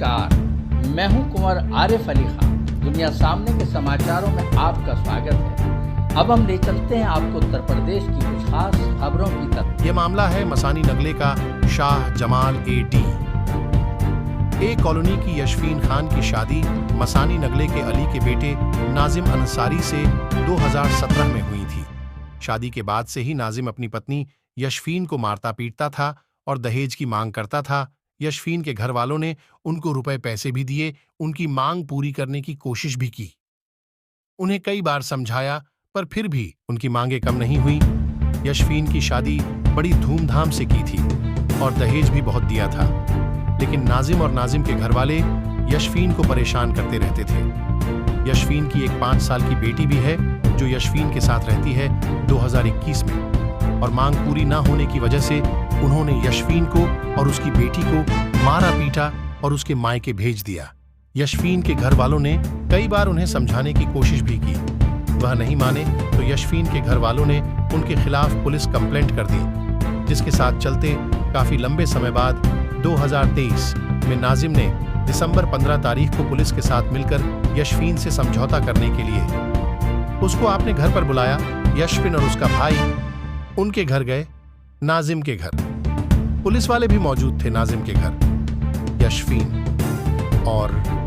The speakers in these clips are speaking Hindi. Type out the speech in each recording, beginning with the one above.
नमस्कार, मैं हूं कुंवर आरिफ अली खान। दुनिया सामने के समाचारों में आपका स्वागत है। अब हम ले चलते हैं आपको उत्तर प्रदेश की कुछ खास खबरों की तरफ। ये मामला है मसानी नगले का शाह जमाल ए कॉलोनी की यशफीन खान की शादी मसानी नगले के अली के बेटे नाजिम अंसारी से 2017 में हुई थी। शादी के बाद से ही नाजिम अपनी पत्नी यशफीन को मारता पीटता था और दहेज की मांग करता था। यशफीन के घर वालों ने उनको रुपए पैसे भी दिए, उनकी मांग पूरी करने की कोशिश भी की। उन्हें कई बार समझाया, पर फिर भी उनकी मांगे कम नहीं हुई। यशफीन की शादी बड़ी धूमधाम से की थी और दहेज भी बहुत दिया था, लेकिन नाजिम और नाजिम के घर वाले यशफीन को परेशान करते रहते थे। यशफीन की एक 5 साल की बेटी भी है जो यशफीन के साथ रहती है 2021 में, और मांग पूरी ना होने की वजह से उन्होंने यशफीन को और उसकी बेटी को मारा पीटा और उसके मायके भेज दिया। यशफीन के घर वालों ने कई बार उन्हें समझाने की कोशिश भी की, वह नहीं माने तो यशफीन के घर वालों ने उनके खिलाफ पुलिस कंप्लेंट कर दी, जिसके साथ चलते काफी लंबे समय बाद 2023 में नाजिम ने दिसंबर 15 तारीख को पुलिस के साथ मिलकर यशफीन से समझौता करने के लिए उसको अपने घर पर बुलाया। यशफीन और उसका भाई उनके घर गए, नाजिम के घर। पुलिस वाले भी मौजूद थे नाजिम के घर।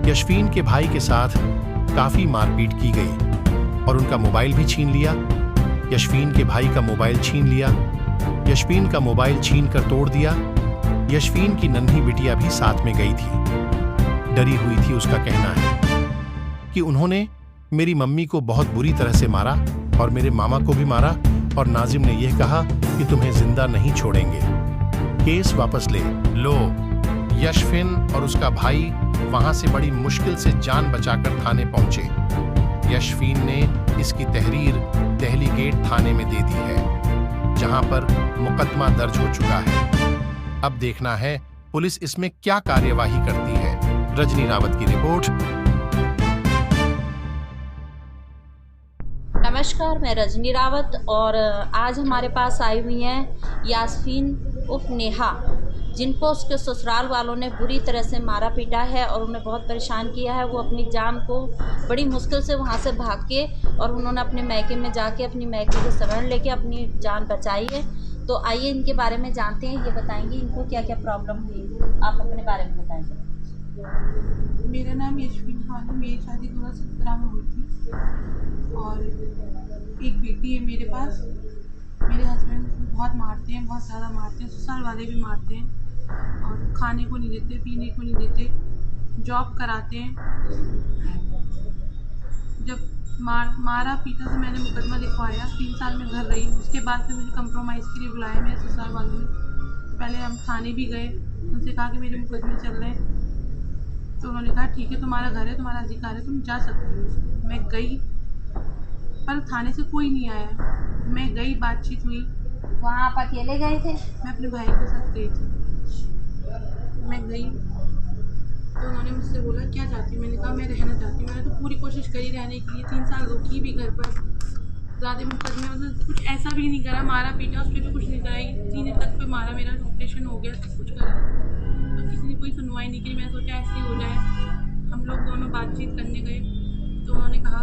यशफीन के भाई के साथ काफी मारपीट की गई और उनका मोबाइल भी छीन लिया। यशफीन के भाई का मोबाइल छीन लिया, यशफीन का मोबाइल छीन कर तोड़ दिया। यशफीन की नन्ही बिटिया भी साथ में गई थी। डरी हुई थी, उसका कहना है कि उन्होंने मेरी मम्मी को बहुत बुरी तरह से मारा और मेरे मामा को भी मारा, और नाजिम ने यह कहा कि तुम्हें जिंदा नहीं छोड़ेंगे, केस वापस ले लो। यशफीन और उसका भाई वहां से बड़ी मुश्किल से जान बचाकर थाने पहुंचे। यशफीन ने इसकी तहरीर दहली गेट थाने में दे दी है, जहां पर मुकदमा दर्ज हो चुका है। अब देखना है पुलिस इसमें क्या कार्यवाही करती है। रजनी रावत की रिपोर्ट। नमस्कार, मैं रजनी रावत और आज हमारे पास आई हुई हैं यास्मीन उर्फ नेहा, जिनको उसके ससुराल वालों ने बुरी तरह से मारा पीटा है और उन्हें बहुत परेशान किया है। वो अपनी जान को बड़ी मुश्किल से वहाँ से भाग के और उन्होंने अपने मैके में जाके अपनी मैके को शरण लेके अपनी जान बचाई है। तो आइए इनके बारे में जानते हैं, ये बताएंगे इनको क्या क्या प्रॉब्लम हुई। आप अपने बारे में बताएंगे। मेरा नाम यशफीन खान है। मेरी शादी 2017 में हुई थी और एक बेटी है मेरे पास। मेरे हस्बैंड बहुत मारते हैं, बहुत ज़्यादा मारते हैं, ससुराल वाले भी मारते हैं और खाने को नहीं देते, पीने को नहीं देते, जॉब कराते हैं। जब मारा पीटा तो मैंने मुकदमा लिखवाया, 3 साल में घर रही। उसके बाद फिर मुझे कंप्रोमाइज़ के लिए बुलाया मेरे ससुराल वालों ने। पहले हम थाने भी गए, उनसे कहा कि मेरे मुकदमे चल रहे हैं, तो उन्होंने कहा ठीक है, तुम्हारा घर है, तुम्हारा अधिकार है, तुम जा सकती हो। मैं गई, पर थाने से कोई नहीं आया। मैं गई, बातचीत हुई। वहाँ आप अकेले गए थे? मैं अपने भाई के साथ गई थी। मैं गई तो उन्होंने मुझसे बोला क्या चाहती हूँ। मैंने कहा मैं रहना चाहती हूँ। मैंने तो पूरी कोशिश करी रहने की लिए, 3 साल रुकी भी घर पर। ज़्यादा मुकदमे मतलब कुछ ऐसा भी नहीं करा, मारा पीटा उस पर भी कुछ नहीं करा, सीने तक पे मारा, मेरा ऑपरेशन हो गया, सब कुछ करा, तो किसी ने कोई सुनवाई नहीं की। मैं सोचा ऐसे ही हो जाए। हम लोग दोनों बातचीत करने गए तो उन्होंने कहा,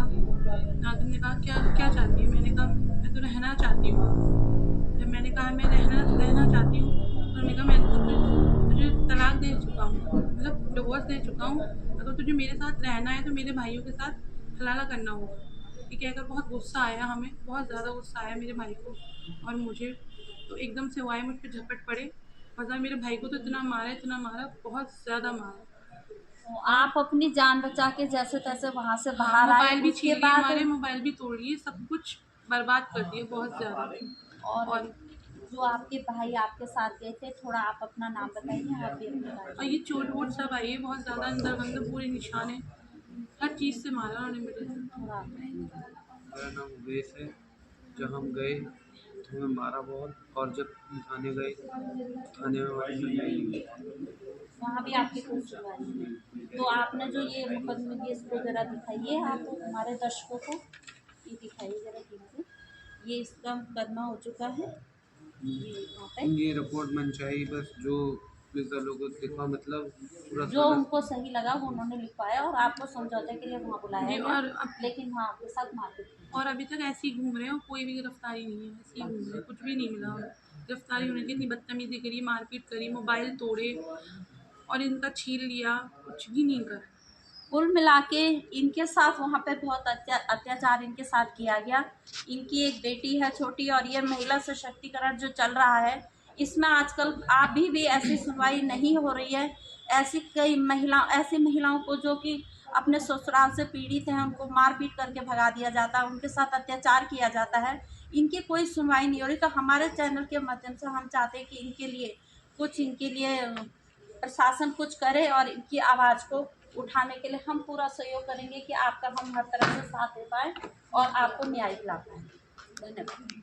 नाजिम ने कहा क्या चाहती हूँ। मैंने कहा मैं तो रहना चाहती हूँ। जब मैंने कहा मैं रहना चाहती हूँ, तो उन्होंने कहा मैं तो तुझे तलाक दे चुका हूँ, मतलब डिवोर्स दे चुका हूँ। अगर तुझे मेरे साथ रहना है तो मेरे भाइयों के साथ हलाला करना होगा। ये कहकर बहुत गुस्सा आया हमें, बहुत ज़्यादा गुस्सा आया मेरे भाई को और मुझे। तो एकदम से वो आए, मुझ पर झपट पड़े। पता मेरे भाई को तो इतना मारा, बहुत ज़्यादा मारा। आप अपनी जान बचा के जैसे तैसे वहाँ से बाहर आए। मोबाइल भी छीन उसके लिए बाद हमारे, मोबाइल भी तोड़ लिए, सब कुछ बर्बाद कर दिए बहुत ज़्यादा। और जो आपके भाई आपके साथ गए थे, थोड़ा आप अपना नाम बताइए। आप भी अपने बारे और ये चोट वोट सब आई है, बहुत ज़्यादा अंदर बंदर पूरे निशान है, हर चीज़ से मारा उन्होंने मेरे से। थोड़ा आप बताइए। मेरा नाम उवैस है। जब हम गए तो हमें मारा बहुत, और जब थाने गए थाने में हमारी सुनवाई नहीं हुई। वहाँ भी आपकी कोई सुनवाई नहीं। तो आपने जो ये मुकदमे की इसको ज़रा दिखाइए, आप हमारे दर्शकों को ये दिखाइए ज़रा ठीक से। ये इसका मुकदमा हो चुका है, ये वहाँ पे। ये रिपोर्ट मन चाहिए, बस जो पुलिस वालों को दिखा, मतलब पूरा जो थाना। उनको सही लगा वो उन्होंने लिखवाया और आपको समझौते के लिए वहाँ बुलाया जी, गया, और अब लेकिन वहाँ आपके साथ मारपीट की। और अभी तक ऐसे ही घूम रहे हैं और कोई भी गिरफ्तारी नहीं है, ऐसे ही घूम रहे हैं, कुछ भी नहीं मिला उन्हें। गिरफ्तारी होने की इतनी बदतमीजी करी, मारपीट करी, मोबाइल तोड़े और इनका छीन लिया, कुछ भी नहीं करा। कुल मिला के इनके साथ वहाँ पे बहुत अत्याचार इनके साथ किया गया। इनकी एक बेटी है छोटी, और ये महिला सशक्तिकरण जो चल रहा है इसमें आजकल अभी भी ऐसी सुनवाई नहीं हो रही है। ऐसी महिलाओं को जो कि अपने ससुराल से पीड़ित हैं उनको मार पीट करके भगा दिया जाता है, उनके साथ अत्याचार किया जाता है, इनकी कोई सुनवाई नहीं हो रही। तो हमारे चैनल के माध्यम से हम चाहते हैं कि इनके लिए प्रशासन कुछ करे और इनकी आवाज़ को उठाने के लिए हम पूरा सहयोग करेंगे कि आपका हम हर तरह से साथ दे पाएँ और आपको न्याय दिला पाएँ। धन्यवाद।